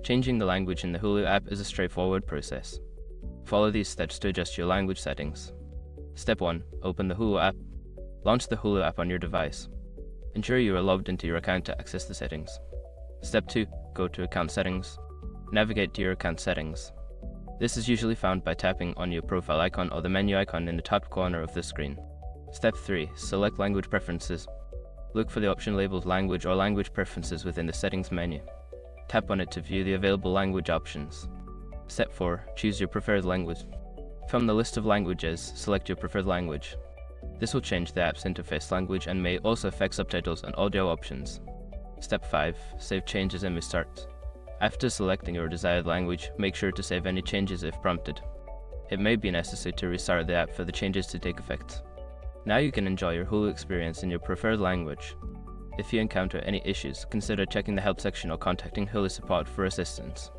Changing the language in the Hulu app is a straightforward process. Follow these steps to adjust your language settings. Step 1. Open the Hulu app. Launch the Hulu app on your device. Ensure you are logged into your account to access the settings. Step 2. Go to Account Settings. Navigate to your account settings. This is usually found by tapping on your profile icon or the menu icon in the top corner of the screen. Step 3. Select Language Preferences. Look for the option labeled Language or Language Preferences within the Settings menu. Tap on it to view the available language options. Step 4. Choose your preferred language. From the list of languages, select your preferred language. This will change the app's interface language and may also affect subtitles and audio options. Step 5. Save changes and restart. After selecting your desired language, make sure to save any changes if prompted. It may be necessary to restart the app for the changes to take effect. Now you can enjoy your Hulu experience in your preferred language. If you encounter any issues, consider checking the help section or contacting Hulu support for assistance.